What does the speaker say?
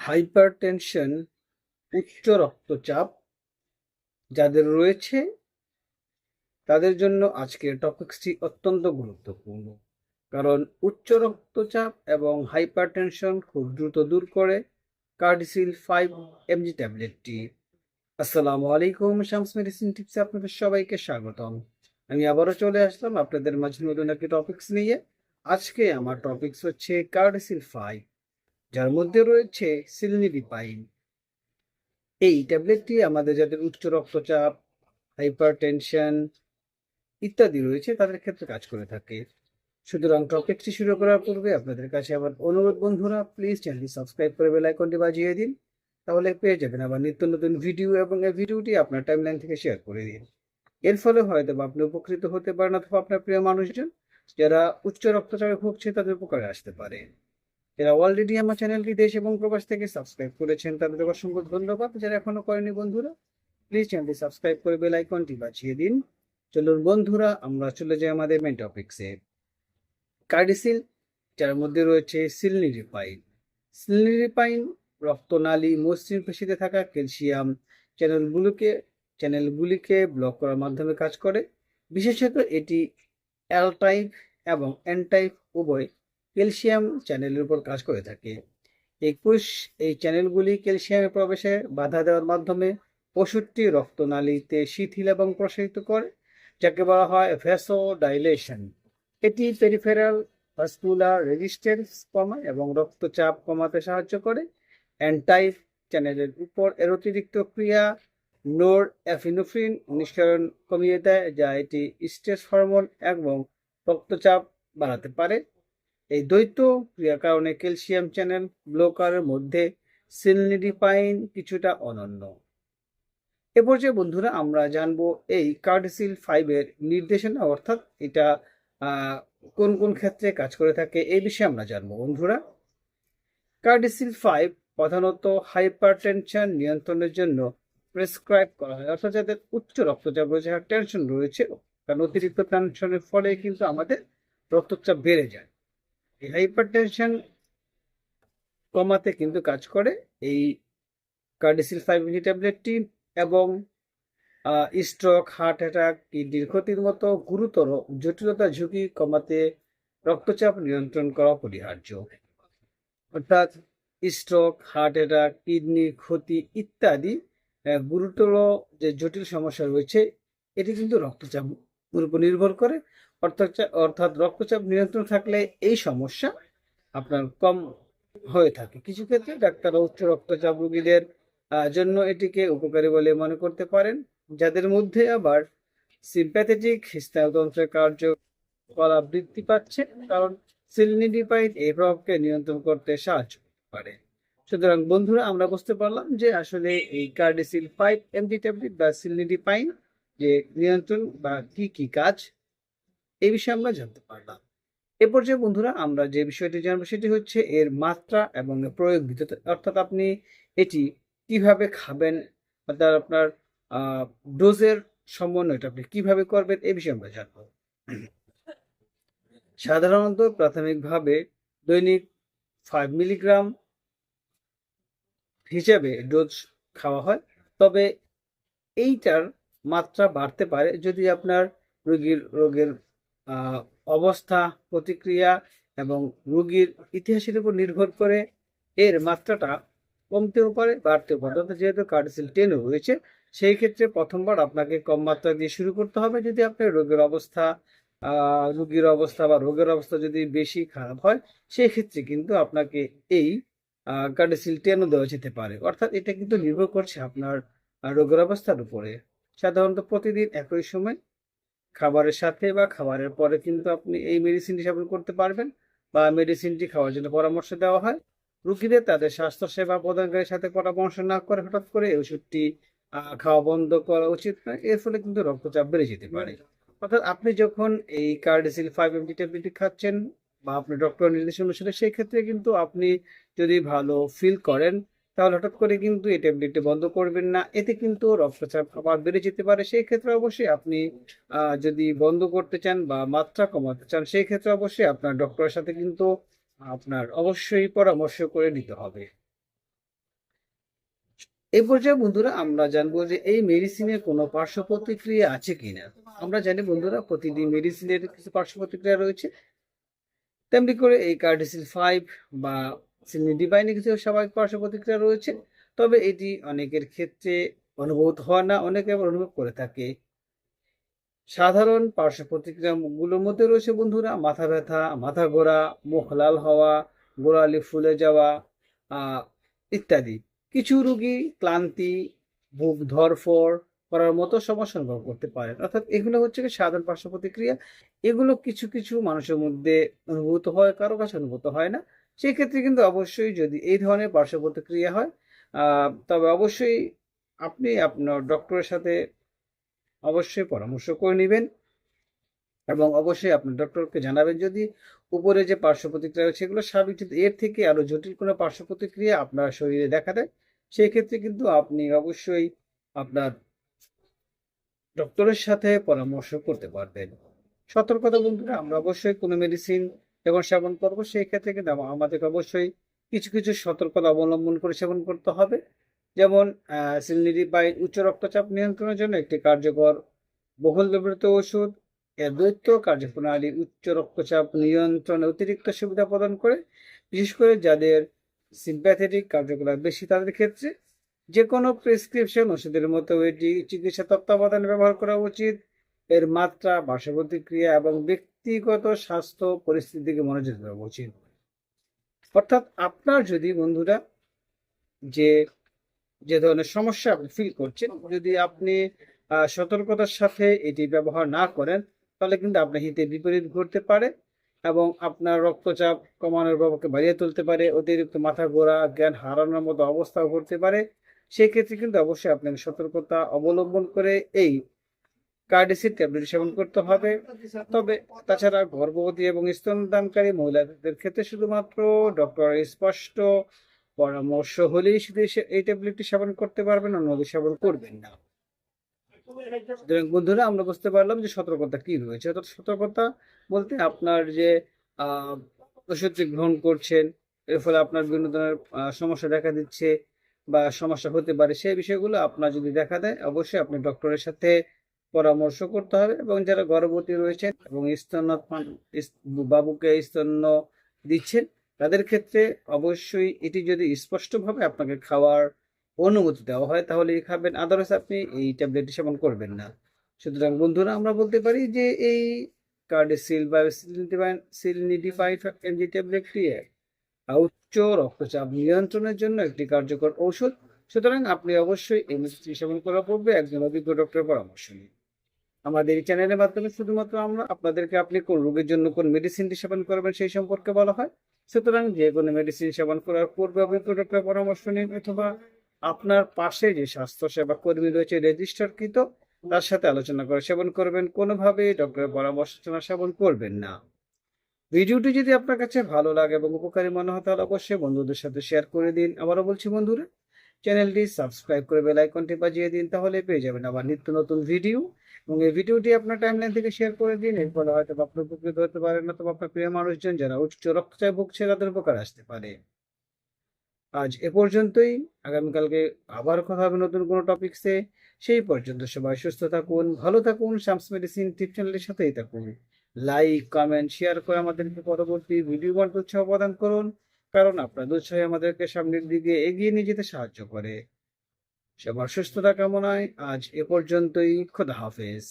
Hypertension, উচ্চ রক্তচাপ যাদের রয়েছে তাদের জন্য আজকের টপিকসটি অত্যন্ত গুরুত্বপূর্ণ। কারণ উচ্চ রক্তচাপ এবং হাইপারটেনশন খুব দ্রুত দূর করে কার্ডিসিল 5 mg ট্যাবলেটটি। আসসালামু আলাইকুম, শামস মেডিসিন টিপসে আপনাদের সবাইকে স্বাগতম। আমি আবারও চলে আসলাম আপনাদের মাঝে নতুন একটি টপিকস নিয়ে। আজকে আমার টপিকস হচ্ছে কার্ডিসিল 5, যার মধ্যে রয়েছে সিলনিডিপাইন। এই ট্যাবলেটটি আমাদের যাদের উচ্চ রক্তচাপ, হাইপারটেনশন ইত্যাদি রয়েছে তাদের ক্ষেত্রে কাজ করে থাকে। সুতরাং টপিকটি শুরু করার পূর্বে আপনাদের কাছে আমার অনুরোধ, বন্ধুরা প্লিজ চ্যানেলটি সাবস্ক্রাইব করে বেল আইকনটি বাজিয়ে দিন, তাহলে পেয়ে যাবেন আবার নিত্য নতুন ভিডিও এবং এই ভিডিওটি আপনার টাইমলাইন থেকে শেয়ার করে দিন। এর ফলে হয়তো আপনি উপকৃত হতে পারেন অথবা আপনার প্রিয় মানুষজন যারা উচ্চ রক্তচাপে ভুগছে তাদের উপকারে আসতে পারে। যারা অলরেডি আমার চ্যানেলটি দেশ এবং প্রবাস থেকে সাবস্ক্রাইব করেছেন তাদের অসংখ্য ধন্যবাদ। যারা এখনো করেনি বন্ধুরা প্লিজ চ্যানেলটি সাবস্ক্রাইব করে বেল আইকনটি বাজিয়ে দিন। চলুন বন্ধুরা আমরা চলে যাই আমাদের মেন টপিকসে। কার্ডিসিল, যার মধ্যে রয়েছে সিলনিডিপাইন। সিলনিডিপাইন রক্তনালী মসৃণ পেশিতে থাকা ক্যালসিয়াম চ্যানেলগুলিকে ব্লক করার মাধ্যমে কাজ করে। বিশেষত এটি এল টাইপ এবং এন টাইপ উভয় ক্যালসিয়াম চ্যানেলের উপর কাজ করে থাকে। এই চ্যানেলগুলি ক্যালসিয়ামের প্রবেশে বাধা দেওয়ার মাধ্যমে ওষুধটি রক্তনালীতে শিথিল এবং প্রসারিত করে, যাকে বলা হয় ভ্যাসোডাইলেশন। এটি পেরিফেরাল ভাস্কুলার রেজিস্ট্যান্স কমায় এবং রক্তচাপ কমাতে সাহায্য করে। অ্যান্টাইপ চ্যানেলের উপর এর অতিরিক্ত ক্রিয়া নোর এফিনোফ্রিন নিঃসরণ কমিয়ে দেয়, যা এটি স্ট্রেস হরমোন এবং রক্তচাপ বাড়াতে পারে। এই দ্বৈত ক্রিয়ার কারণে ক্যালসিয়াম চ্যানেল ব্লকারের মধ্যে সিলনিডিপাইন কিছুটা অনন্য। এ পর্যায়ে বন্ধুরা আমরা জানবো এই কার্ডিসিল 5-এর নির্দেশনা, অর্থাৎ এটা কোন কোন ক্ষেত্রে কাজ করে থাকে এই বিষয়ে আমরা জানবো বন্ধুরা। কার্ডিসিল 5 প্রধানত হাইপারটেনশন নিয়ন্ত্রণের জন্য প্রেসক্রাইব করা হয়, অর্থাৎ যাদের উচ্চ রক্তচাপ রয়েছে, টেনশন রয়েছে, কারণ অতিরিক্ত টেনশনের ফলে কিন্তু আমাদের রক্তচাপ বেড়ে যায়। এই হাইপারটেনশন কমাতে কিন্তু কাজ করে এই কার্ডিসিল 5 ট্যাবলেটটি, এবং স্ট্রোক, হার্ট অ্যাটাক, কিডনির ক্ষতির মতো গুরুতর জটিলতা ঝুঁকি কমাতে রক্তচাপ নিয়ন্ত্রণ করা অপরিহার্য। অর্থাৎ স্ট্রোক, হার্ট অ্যাটাক, কিডনির ক্ষতি ইত্যাদি গুরুতর যে জটিল সমস্যা রয়েছে এটি কিন্তু রক্তচাপের উপর নির্ভর করে। অর্থাৎ রক্তচাপ নিয়ন্ত্রণ থাকলে এই সমস্যা আপনার কম হয়ে থাকে। কিছু ক্ষেত্রে ডাক্তাররা উচ্চ রক্তচাপ রোগীদের জন্য এটিকে উপকারী বলে মনে করতে পারেন, যাদের মধ্যে আবার সিম্প্যাথেটিক স্নায়ুতন্ত্রের কার্যকলাপ বৃদ্ধি পাচ্ছে, কারণ সিলনিডিপাইন এই প্রভাবকে নিয়ন্ত্রণ করতে সাহায্য করতে পারে। সুতরাং বন্ধুরা আমরা বুঝতে পারলাম যে আসলে এই কার্ডিসিল 5 mg ট্যাবলেট বা সিলনিডিপাইন যে নিয়ন্ত্রণ বা কি কি কাজ এই বিষয়ে আমরা জানতে পারলাম। এ পর্যায়ে বন্ধুরা আমরা যে বিষয়টি জানবো সেটি হচ্ছে এর মাত্রা এবং প্রয়োগ বিধি, অর্থাৎ আপনি এটি কিভাবে খাবেন, অর্থাৎ আপনার ডোজের সমন্বয়টা আপনি কিভাবে করবেন এই বিষয়ে আমরা জানবো। সাধারণত প্রাথমিকভাবে দৈনিক 5 মিলিগ্রাম হিসেবে ডোজ খাওয়া হয়, তবে এইটার মাত্রা বাড়তে পারে যদি আপনার রোগের অবস্থা, প্রতিক্রিয়া এবং রোগীর ইতিহাসের উপর নির্ভর করে এর মাত্রাটা কমতেও পারে, বাড়তেও পারে। অর্থাৎ যেহেতু কার্ডিসিল 10 রয়েছে সেই ক্ষেত্রে প্রথমবার আপনাকে কম মাত্রা দিয়ে শুরু করতে হবে। যদি আপনার রোগীর অবস্থা বা রোগের অবস্থা যদি বেশি খারাপ হয় সেই ক্ষেত্রে কিন্তু আপনাকে এই কার্ডিসিল 10 দেওয়া যেতে পারে। অর্থাৎ এটা কিন্তু নির্ভর করছে আপনার রোগের অবস্থার উপরে। সাধারণত প্রতিদিন একই সময় খাবারের সাথে বা খাবারের পরে কিন্তু আপনি এই মেডিসিনটি সেবন করতে পারবেন, বা মেডিসিনটি খাওয়ার জন্য পরামর্শ দেওয়া হয়। রোগীদের তাদের স্বাস্থ্যসেবা প্রদানকারীর সাথে পরামর্শ না করে হঠাৎ করে এই ওষুধটি খাওয়া বন্ধ করা উচিত নয়, এর ফলে কিন্তু রক্তচাপ বেড়ে যেতে পারে। অর্থাৎ আপনি যখন এই কার্ডিসিল 5 mg ট্যাবলেটটি খাচ্ছেন বা আপনি ডক্টরের নির্দেশ অনুসারে, সেই ক্ষেত্রে কিন্তু আপনি যদি ভালো ফিল করেন তাহলে হঠাৎ করে কিন্তু এই ট্যাবলেটটি বন্ধ করবেন না, এতে কিন্তু রক্তচাপ আবার বেড়ে যেতে পারে। সেই ক্ষেত্রে অবশ্যই আপনি যদি বন্ধ করতে চান বা মাত্রা কমাতে চান সেই ক্ষেত্রে অবশ্যই আপনার ডক্টরের সাথে কিন্তু আপনার অবশ্যই পরামর্শ করে নিতে হবে। এই পর্যায়ে বন্ধুরা আমরা জানবো যে এই মেডিসিনের কোনো পার্শ্ব প্রতিক্রিয়া আছে কিনা। আমরা জানি বন্ধুরা প্রতিটি মেডিসিনের কিছু পার্শ্ব প্রতিক্রিয়া রয়েছে, তেমনি করে এই কার্ডিসিল 5 বা সিলনিডিবাইনে কিছু স্বাভাবিক পার্শ্ব প্রতিক্রিয়া রয়েছে, তবে এটি অনেকের ক্ষেত্রে অনুভূত হয় না, অনেকে আবার অনুভব করে থাকে। সাধারণ পার্শ্ব প্রতিক্রিয়াগুলোর মধ্যে রয়েছে বন্ধুরা মাথা ব্যথা, মাথা ঘোরা, মুখ লাল হওয়া, গোড়ালি ফুলে যাওয়া ইত্যাদি। কিছু রোগী ক্লান্তি, বুক ধড়ফড় করার মতো সমস্যা অনুভব করতে পারেন। অর্থাৎ এগুলো হচ্ছে কি সাধারণ পার্শ্ব প্রতিক্রিয়া। এগুলো কিছু কিছু মানুষের মধ্যে অনুভূত হয়, কারো কাছে অনুভূত হয় না। সেক্ষেত্রে কিন্তু অবশ্যই যদি এই ধরনের পার্শ্ব প্রতিক্রিয়া হয়, তবে অবশ্যই আপনি আপনার ডক্টরের সাথে অবশ্যই পরামর্শ করে নেবেন এবং অবশ্যই আপনার ডক্টরকে জানাবেন যদি উপরে যে পার্শ্ব প্রতিক্রিয়া রয়েছে সেগুলো স্বাভাবিক, যদি এর থেকে আরো জটিল কোনো পার্শ্ব প্রতিক্রিয়া আপনার শরীরে দেখা দেয়, সেই ক্ষেত্রে কিন্তু আপনি অবশ্যই আপনার ডক্টরের সাথে পরামর্শ করতে পারবেন। সতর্কতা বন্ধুরা, আমরা অবশ্যই কোনো মেডিসিন যখন সেবন করবো সেই ক্ষেত্রে কিন্তু আমাদেরকে অবশ্যই কিছু কিছু সতর্কতা অবলম্বন করে সেবন করতে হবে। যেমন সিলনিডিবাইড উচ্চ রক্তচাপ নিয়ন্ত্রণের জন্য একটি কার্যকর বহুল ব্যবহৃত ওষুধ। এর দ্বৈত কার্যপ্রণালী উচ্চ রক্তচাপ নিয়ন্ত্রণে অতিরিক্ত সুবিধা প্রদান করে, বিশেষ করে যাদের সিম্প্যাথেটিক কার্যকলাপ বেশি তাদের ক্ষেত্রে। যে কোনো প্রেসক্রিপশন ওষুধের মতো এটি চিকিৎসা তত্ত্বাবধানে ব্যবহার করা উচিত। এর মাত্রা, পার্শ্ব প্রতিক্রিয়া এবং ব্যক্তিগত স্বাস্থ্য পরিস্থিতিকে মনোযোগ দেওয়া উচিত। অর্থাৎ আপনার যদি বন্ধুরা যে যে ধরনের সমস্যা আপনি ফিল করছেন, যদি আপনি সতর্কতার সাথে এটি ব্যবহার না করেন, তাহলে কিন্তু আপনার হিতে বিপরীত ঘটতে পারে এবং আপনার রক্তচাপ কমানোর প্রভাবকে বাড়িয়ে তুলতে পারে, অতিরিক্ত মাথা ঘোরা, জ্ঞান হারানোর মতো অবস্থাও ঘটতে পারে। সেক্ষেত্রে কিন্তু অবশ্যই আপনাকে সতর্কতা অবলম্বন করে এই কার্ডিসিড ট্যাবলেট সেবন করতে হবে। তবে তাছাড়া গর্ভবতী এবং স্তনদানকারী মহিলাদের ক্ষেত্রে শুধুমাত্র ডক্টর স্পষ্ট পরামর্শ হলেই শুধু এই ট্যাবলেটটি সেবন করতে পারবেন, অন্যদের সেবন করবেন না। সুতরাং বন্ধুরা আমরা বুঝতে পারলাম যে সতর্কতা কি রয়েছে। অর্থাৎ সতর্কতা বলতে আপনার যে আহ ওষুধটি গ্রহণ করছেন, এর ফলে আপনার বিভিন্ন ধরনের সমস্যা দেখা দিচ্ছে বা সমস্যা হতে পারে, সেই বিষয়গুলো আপনার যদি দেখা দেয় অবশ্যই আপনি ডক্টরের সাথে পরামর্শ করতে হবে। এবং যারা গর্ভবতী রয়েছেন এবং বাবুকে স্তন্য দিচ্ছেন, তাদের ক্ষেত্রে অবশ্যই এটি যদি স্পষ্টভাবে আপনাকে খাওয়ার অনুমতি দেওয়া হয় তাহলেই খাবেন, আদারওয়াইজ আপনি এই ট্যাবলেটটি সেবন করবেন না। সুতরাং বন্ধুরা আমরা বলতে পারি যে এই কার্ডিসিল বা সিলনিডিফাইড এমজি ট্যাবলেটটি উচ্চ রক্তচাপ নিয়ন্ত্রণের জন্য একটি কার্যকর ঔষধ। সুতরাং আপনি অবশ্যই এই মেডিসিন সেবন করার পূর্বে একজন অভিজ্ঞ ডক্টরের পরামর্শ নিন। আমাদের এই চ্যানেলের মাধ্যমে শুধুমাত্র আমরা আপনাদেরকে আপনি কোন রোগের জন্য কোন মেডিসিনটি সেবন করবেন সেই সম্পর্কে বলা হয়। সুতরাং যে কোনো মেডিসিন সেবন করার পূর্বে অভিজ্ঞ ডক্টরের পরামর্শ নিন, অথবা আপনার পাশে যে স্বাস্থ্য সেবা কর্মী রয়েছে রেজিস্টারকৃত, তার সাথে আলোচনা করে সেবন করবেন। কোনোভাবেই ডক্টরের পরামর্শ ছাড়া সেবন করবেন না। ভিডিওটি যদি আপনার কাছে ভালো লাগে এবং উপকারী মনে হয় তাহলে অবশ্যই বন্ধুদের সাথে শেয়ার করে দিন। আবারও বলছি বন্ধুরা, চ্যানেলটি সাবস্ক্রাইব করে বেল আইকনটি বাজিয়ে দিন, তাহলে পেয়ে যাবেন আবার নিত্য নতুন ভিডিও। এবং এই ভিডিওটি আপনার টাইমলাইন থেকে শেয়ার করে দিন, এর ফলে হয়তো আপনি উপকৃত হতে পারেন, অথবা আপনার প্রিয় মানুষজন যারা উচ্চ রক্তচাপ ভুগছে তাদের উপকার আসতে পারে। আজ এ পর্যন্তই। আগামীকালকে আবার কথা হবে নতুন কোনো টপিকসে। সেই পর্যন্ত সবাই সুস্থ থাকুন, ভালো থাকুন, শামস মেডিসিন টিপ চ্যানেলের সাথেই থাকুন। লাইক, কমেন্ট, শেয়ার করে আমাদেরকে পরবর্তী ভিডিও বানাতে উৎসাহ প্রদান করুন, কারণ আপনার উৎসাহ আমাদেরকে সামনের দিকে এগিয়ে নিয়ে যেতে সাহায্য করে। সবার সুস্থতা কামনায় আজ এ পর্যন্তই। খোদা হাফেজ।